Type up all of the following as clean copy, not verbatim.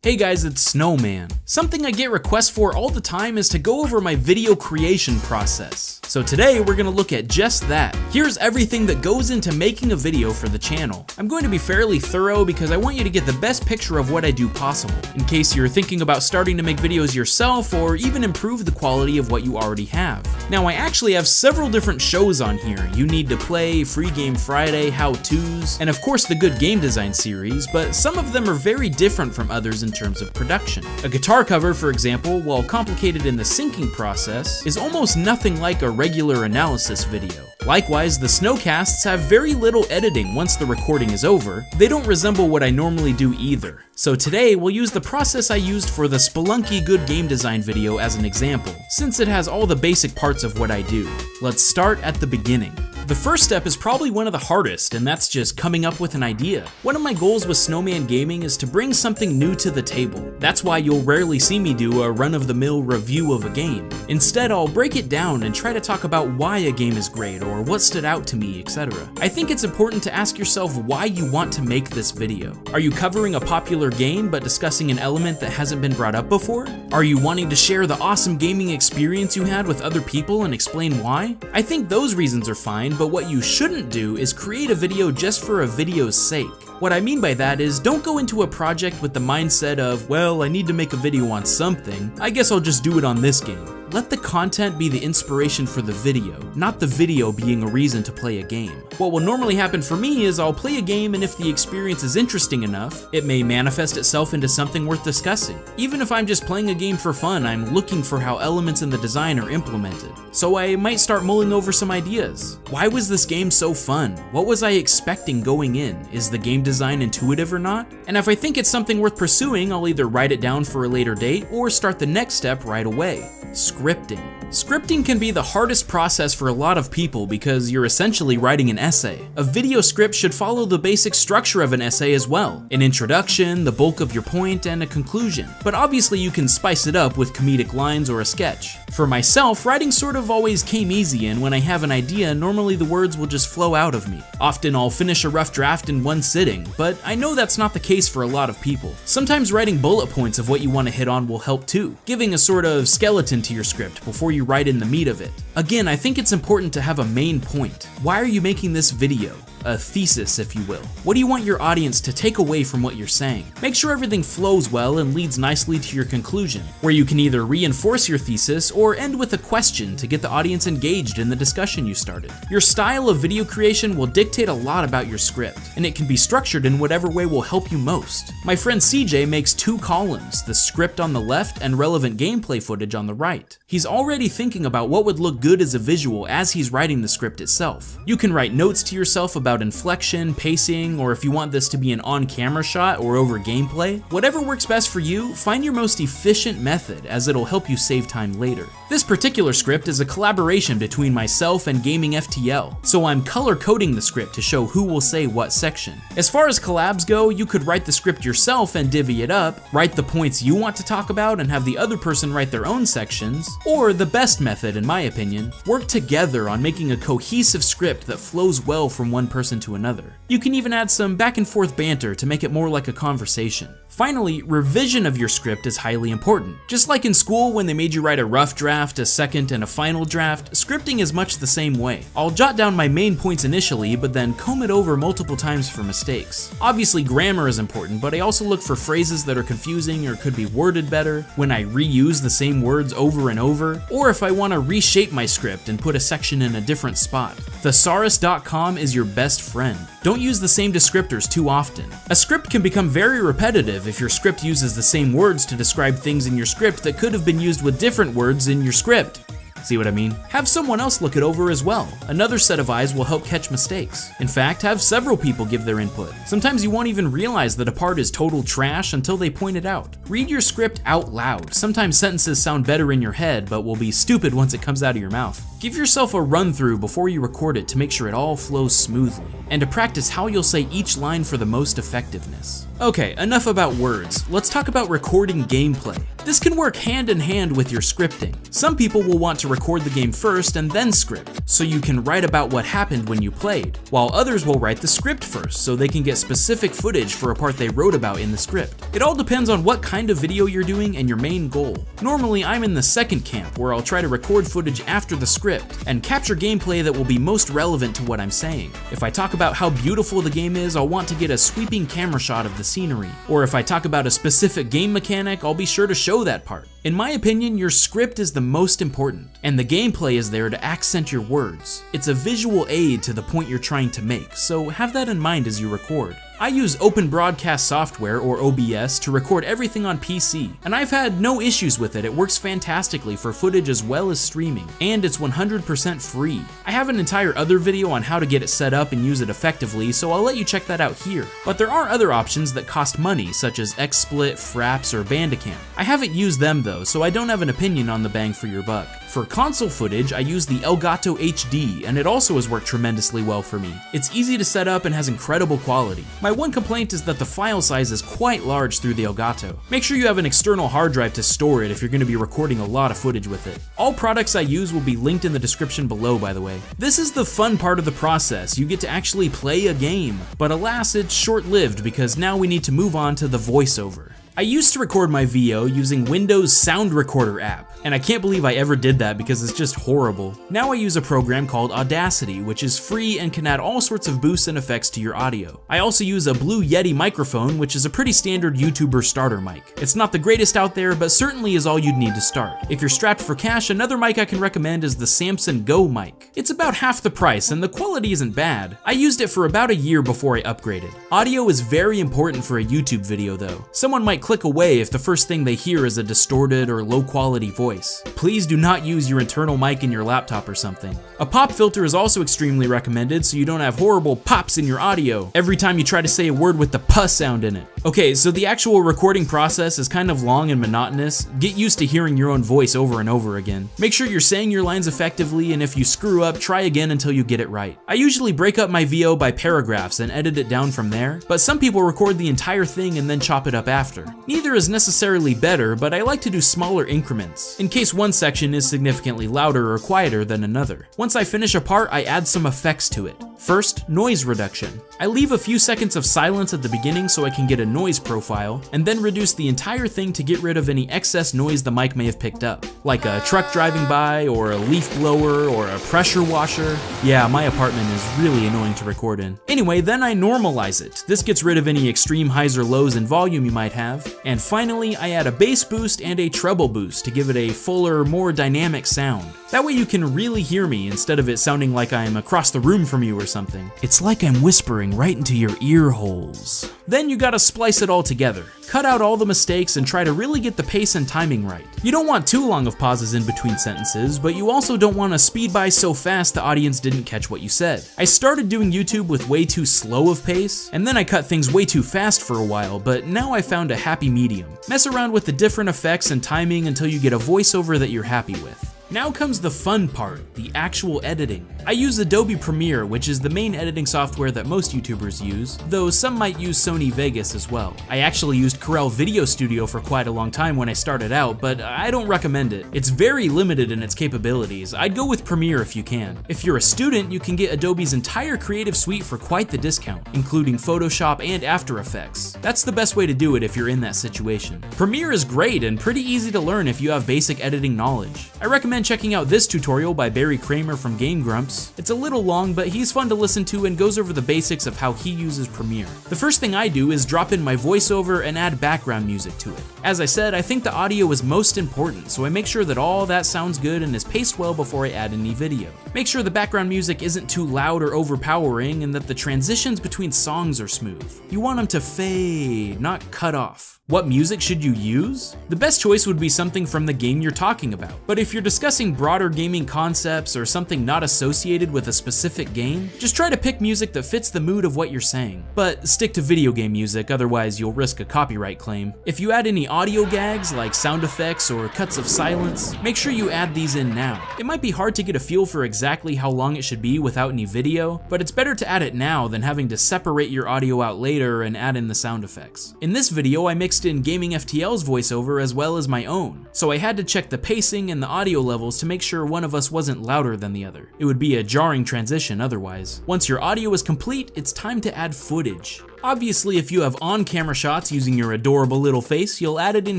Hey guys, it's Snowman. Something I get requests for all the time is to go over my video creation process. So today we're gonna look at just that. Here's everything that goes into making a video for the channel. I'm going to be fairly thorough because I want you to get the best picture of what I do possible, in case you're thinking about starting to make videos yourself or even improve the quality of what you already have. Now I actually have several different shows on here. You Need to Play, Free Game Friday, How-Tos, and of course the Good Game Design series, but some of them are very different from others in terms of production. A guitar cover, for example, while complicated in the syncing process, is almost nothing like a regular analysis video. Likewise, the snowcasts have very little editing once the recording is over. They don't resemble what I normally do either. So today, we'll use the process I used for the Spelunky Good Game Design video as an example, since it has all the basic parts of what I do. Let's start at the beginning. The first step is probably one of the hardest, and that's just coming up with an idea. One of my goals with Snowman Gaming is to bring something new to the table. That's why you'll rarely see me do a run-of-the-mill review of a game. Instead, I'll break it down and try to talk about why a game is great or what stood out to me, etc. I think it's important to ask yourself why you want to make this video. Are you covering a popular game but discussing an element that hasn't been brought up before? Are you wanting to share the awesome gaming experience you had with other people and explain why? I think those reasons are fine, but what you shouldn't do is create a video just for a video's sake. What I mean by that is, don't go into a project with the mindset of, well, I need to make a video on something, I guess I'll just do it on this game. Let the content be the inspiration for the video, not the video being a reason to play a game. What will normally happen for me is I'll play a game, and if the experience is interesting enough, it may manifest itself into something worth discussing. Even if I'm just playing a game for fun, I'm looking for how elements in the design are implemented. So I might start mulling over some ideas. Why was this game so fun? What was I expecting going in? Is the game design intuitive or not? And if I think it's something worth pursuing, I'll either write it down for a later date or start the next step right away. Scripting. Scripting can be the hardest process for a lot of people because you're essentially writing an essay. A video script should follow the basic structure of an essay as well. An introduction, the bulk of your point, and a conclusion. But obviously you can spice it up with comedic lines or a sketch. For myself, writing sort of always came easy, and when I have an idea, normally the words will just flow out of me. Often I'll finish a rough draft in one sitting, but I know that's not the case for a lot of people. Sometimes writing bullet points of what you want to hit on will help too, giving a sort of skeleton to your script before you write in the meat of it. Again, I think it's important to have a main point. Why are you making this video? A thesis, if you will. What do you want your audience to take away from what you're saying? Make sure everything flows well and leads nicely to your conclusion, where you can either reinforce your thesis or end with a question to get the audience engaged in the discussion you started. Your style of video creation will dictate a lot about your script, and it can be structured in whatever way will help you most. My friend CJ makes 2 columns, the script on the left and relevant gameplay footage on the right. He's already thinking about what would look good as a visual as he's writing the script itself. You can write notes to yourself about inflection, pacing, or if you want this to be an on-camera shot or over gameplay. Whatever works best for you, find your most efficient method, as it'll help you save time later. This particular script is a collaboration between myself and Gaming FTL, so I'm color coding the script to show who will say what section. As far as collabs go, you could write the script yourself and divvy it up, write the points you want to talk about and have the other person write their own sections, or the best method in my opinion, work together on making a cohesive script that flows well from one person to another. You can even add some back and forth banter to make it more like a conversation. Finally, revision of your script is highly important. Just like in school when they made you write a rough draft, a second, and a final draft, scripting is much the same way. I'll jot down my main points initially, but then comb it over multiple times for mistakes. Obviously, grammar is important, but I also look for phrases that are confusing or could be worded better, when I reuse the same words over and over, or if I want to reshape my script and put a section in a different spot. Thesaurus.com is your best friend. Don't use the same descriptors too often. A script can become very repetitive if your script uses the same words to describe things in your script that could have been used with different words in your script. See what I mean? Have someone else look it over as well. Another set of eyes will help catch mistakes. In fact, have several people give their input. Sometimes you won't even realize that a part is total trash until they point it out. Read your script out loud. Sometimes sentences sound better in your head, but will be stupid once it comes out of your mouth. Give yourself a run through before you record it to make sure it all flows smoothly, and to practice how you'll say each line for the most effectiveness. Okay, enough about words. Let's talk about recording gameplay. This can work hand in hand with your scripting. Some people will want to record the game first and then script, so you can write about what happened when you played, while others will write the script first so they can get specific footage for a part they wrote about in the script. It all depends on what kind of video you're doing and your main goal. Normally, I'm in the second camp, where I'll try to record footage after the script and capture gameplay that will be most relevant to what I'm saying. If I talk about how beautiful the game is, I'll want to get a sweeping camera shot of the scenery. Or if I talk about a specific game mechanic, I'll be sure to show that part. In my opinion, your script is the most important, and the gameplay is there to accent your words. It's a visual aid to the point you're trying to make, so have that in mind as you record. I use Open Broadcast Software, or OBS, to record everything on PC, and I've had no issues with it. It works fantastically for footage as well as streaming, and it's 100% free. I have an entire other video on how to get it set up and use it effectively, so I'll let you check that out here. But there are other options that cost money, such as XSplit, Fraps, or Bandicam. I haven't used them though, so I don't have an opinion on the bang for your buck. For console footage, I use the Elgato HD, and it also has worked tremendously well for me. It's easy to set up and has incredible quality. My one complaint is that the file size is quite large through the Elgato. Make sure you have an external hard drive to store it if you're going to be recording a lot of footage with it. All products I use will be linked in the description below, by the way. This is the fun part of the process. You get to actually play a game. But alas, it's short-lived because now we need to move on to the voiceover. I used to record my VO using Windows Sound Recorder app, and I can't believe I ever did that because it's just horrible. Now I use a program called Audacity, which is free and can add all sorts of boosts and effects to your audio. I also use a Blue Yeti microphone, which is a pretty standard YouTuber starter mic. It's not the greatest out there, but certainly is all you'd need to start. If you're strapped for cash, another mic I can recommend is the Samson Go mic. It's about half the price, and the quality isn't bad. I used it for about a year before I upgraded. Audio is very important for a YouTube video though. Someone might click away if the first thing they hear is a distorted or low quality voice. Please do not use your internal mic in your laptop or something. A pop filter is also extremely recommended so you don't have horrible pops in your audio every time you try to say a word with the puh sound in it. Okay, so the actual recording process is kind of long and monotonous. Get used to hearing your own voice over and over again. Make sure you're saying your lines effectively, and if you screw up, try again until you get it right. I usually break up my VO by paragraphs and edit it down from there, but some people record the entire thing and then chop it up after. Neither is necessarily better, but I like to do smaller increments, in case one section is significantly louder or quieter than another. Once I finish a part, I add some effects to it. First, noise reduction. I leave a few seconds of silence at the beginning so I can get a noise profile, and then reduce the entire thing to get rid of any excess noise the mic may have picked up, like a truck driving by, or a leaf blower, or a pressure washer. Yeah, my apartment is really annoying to record in. Anyway, then I normalize it. This gets rid of any extreme highs or lows in volume you might have. And finally, I add a bass boost and a treble boost to give it a fuller, more dynamic sound. That way you can really hear me instead of it sounding like I'm across the room from you or something. It's like I'm whispering right into your ear holes. Then you gotta splice it all together. Cut out all the mistakes and try to really get the pace and timing right. You don't want too long of pauses in between sentences, but you also don't want to speed by so fast the audience didn't catch what you said. I started doing YouTube with way too slow of pace, and then I cut things way too fast for a while, but now I found a happy medium. Mess around with the different effects and timing until you get a voiceover that you're happy with. Now comes the fun part, the actual editing. I use Adobe Premiere, which is the main editing software that most YouTubers use, though some might use Sony Vegas as well. I actually used Corel Video Studio for quite a long time when I started out, but I don't recommend it. It's very limited in its capabilities. I'd go with Premiere if you can. If you're a student, you can get Adobe's entire creative suite for quite the discount, including Photoshop and After Effects. That's the best way to do it if you're in that situation. Premiere is great and pretty easy to learn if you have basic editing knowledge. I recommend checking out this tutorial by Barry Kramer from Game Grumps. It's a little long, but he's fun to listen to and goes over the basics of how he uses Premiere. The first thing I do is drop in my voiceover and add background music to it. As I said, I think the audio is most important, so I make sure that all that sounds good and is paced well before I add any video. Make sure the background music isn't too loud or overpowering and that the transitions between songs are smooth. You want them to fade, not cut off. What music should you use? The best choice would be something from the game you're talking about. But if you're discussing broader gaming concepts or something not associated with a specific game, just try to pick music that fits the mood of what you're saying. But stick to video game music, otherwise you'll risk a copyright claim. If you add any audio gags like sound effects or cuts of silence, make sure you add these in now. It might be hard to get a feel for exactly how long it should be without any video, but it's better to add it now than having to separate your audio out later and add in the sound effects. In this video, I mixed in Gaming FTL's voiceover as well as my own, so I had to check the pacing and the audio levels to make sure one of us wasn't louder than the other. It would be a jarring transition otherwise. Once your audio is complete, it's time to add footage. Obviously, if you have on-camera shots using your adorable little face, you'll add it in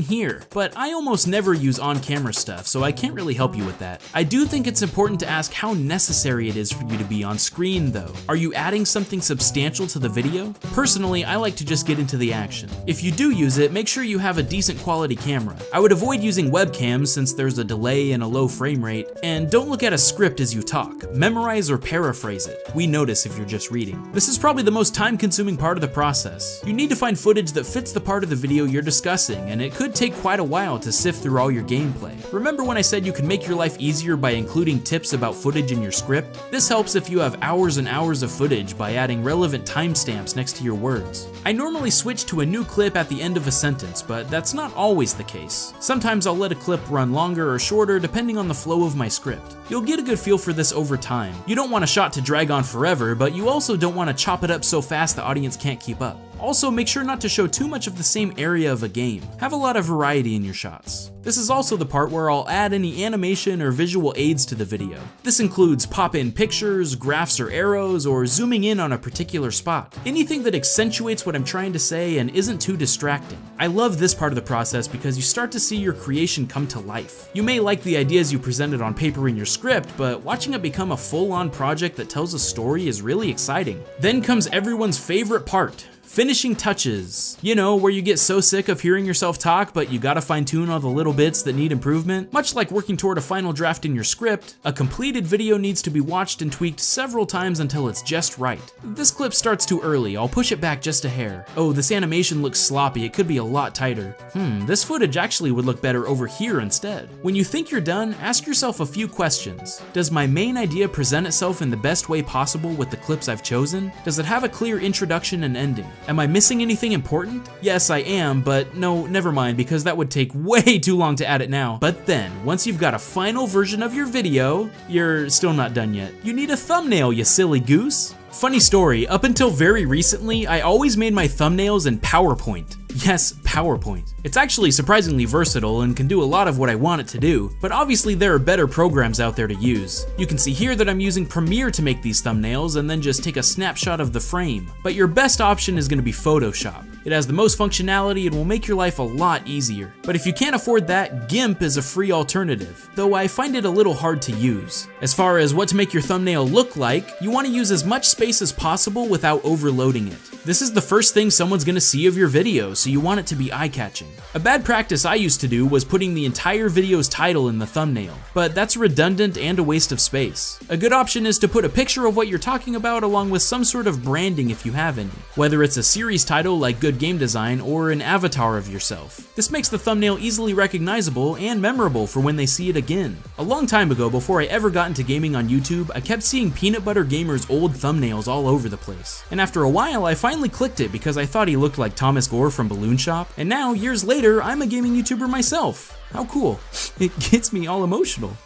here, but I almost never use on-camera stuff, so I can't really help you with that. I do think it's important to ask how necessary it is for you to be on screen though. Are you adding something substantial to the video? Personally, I like to just get into the action. If you do use it, make sure you have a decent quality camera. I would avoid using webcams since there's a delay and a low frame rate, and don't look at a script as you talk. Memorize or paraphrase it. We notice if you're just reading. This is probably the most time-consuming part of the process. You need to find footage that fits the part of the video you're discussing, and it could take quite a while to sift through all your gameplay. Remember when I said you can make your life easier by including tips about footage in your script? This helps if you have hours and hours of footage by adding relevant timestamps next to your words. I normally switch to a new clip at the end of a sentence, but that's not always the case. Sometimes I'll let a clip run longer or shorter depending on the flow of my script. You'll get a good feel for this over time. You don't want a shot to drag on forever, but you also don't want to chop it up so fast the audience can't keep up. Also, make sure not to show too much of the same area of a game. Have a lot of variety in your shots. This is also the part where I'll add any animation or visual aids to the video. This includes pop-in pictures, graphs or arrows, or zooming in on a particular spot. Anything that accentuates what I'm trying to say and isn't too distracting. I love this part of the process because you start to see your creation come to life. You may like the ideas you presented on paper in your script, but watching it become a full-on project that tells a story is really exciting. Then comes everyone's favorite part. Finishing touches. You know, where you get so sick of hearing yourself talk, but you gotta fine tune all the little bits that need improvement. Much like working toward a final draft in your script, a completed video needs to be watched and tweaked several times until it's just right. This clip starts too early, I'll push it back just a hair. Oh, this animation looks sloppy, it could be a lot tighter. This footage actually would look better over here instead. When you think you're done, ask yourself a few questions. Does my main idea present itself in the best way possible with the clips I've chosen? Does it have a clear introduction and ending? Am I missing anything important? Yes, I am, but no, never mind, because that would take way too long to add it now. But then, once you've got a final version of your video, you're still not done yet. You need a thumbnail, you silly goose. Funny story, up until very recently, I always made my thumbnails in PowerPoint. Yes, PowerPoint. It's actually surprisingly versatile and can do a lot of what I want it to do, but obviously there are better programs out there to use. You can see here that I'm using Premiere to make these thumbnails and then just take a snapshot of the frame. But your best option is going to be Photoshop. It has the most functionality and will make your life a lot easier. But if you can't afford that, GIMP is a free alternative, though I find it a little hard to use. As far as what to make your thumbnail look like, you want to use as much space as possible without overloading it. This is the first thing someone's going to see of your video, so you want it to be eye-catching. A bad practice I used to do was putting the entire video's title in the thumbnail, but that's redundant and a waste of space. A good option is to put a picture of what you're talking about along with some sort of branding if you have any, whether it's a series title like Good Game Design or an avatar of yourself. This makes the thumbnail easily recognizable and memorable for when they see it again. A long time ago, before I ever got into gaming on YouTube, I kept seeing Peanut Butter Gamer's old thumbnails all over the place. And after a while, I finally clicked it because I thought he looked like Thomas Gore from Balloon Shop, and now, years later, I'm a gaming YouTuber myself. How cool. It gets me all emotional.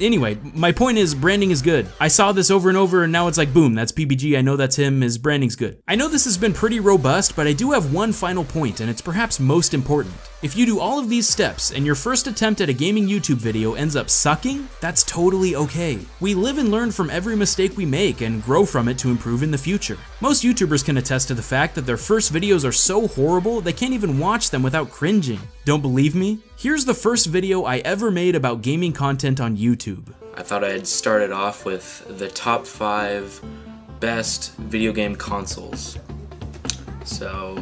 Anyway, my point is branding is good. I saw this over and over and now it's like, boom, that's PBG, I know that's him, his branding's good. I know this has been pretty robust, but I do have one final point, and it's perhaps most important. If you do all of these steps and your first attempt at a gaming YouTube video ends up sucking, that's totally okay. We live and learn from every mistake we make and grow from it to improve in the future. Most YouTubers can attest to the fact that their first videos are so horrible they can't even watch them without cringing. Don't believe me? Here's the first video I ever made about gaming content on YouTube. I thought I'd start it off with the top 5 best video game consoles. So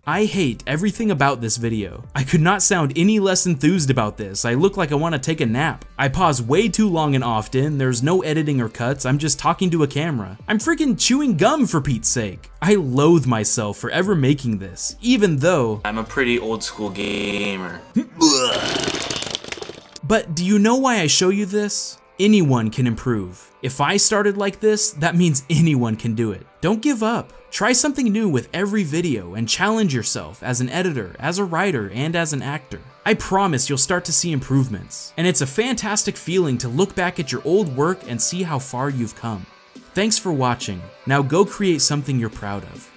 I hate everything about this video. I could not sound any less enthused about this. I look like I want to take a nap. I pause way too long and often. There's no editing or cuts. I'm just talking to a camera. I'm freaking chewing gum for Pete's sake. I loathe myself for ever making this, even though I'm a pretty old school gamer. But do you know why I show you this? Anyone can improve. If I started like this, that means anyone can do it. Don't give up. Try something new with every video and challenge yourself as an editor, as a writer, and as an actor. I promise you'll start to see improvements. And it's a fantastic feeling to look back at your old work and see how far you've come. Thanks for watching. Now go create something you're proud of.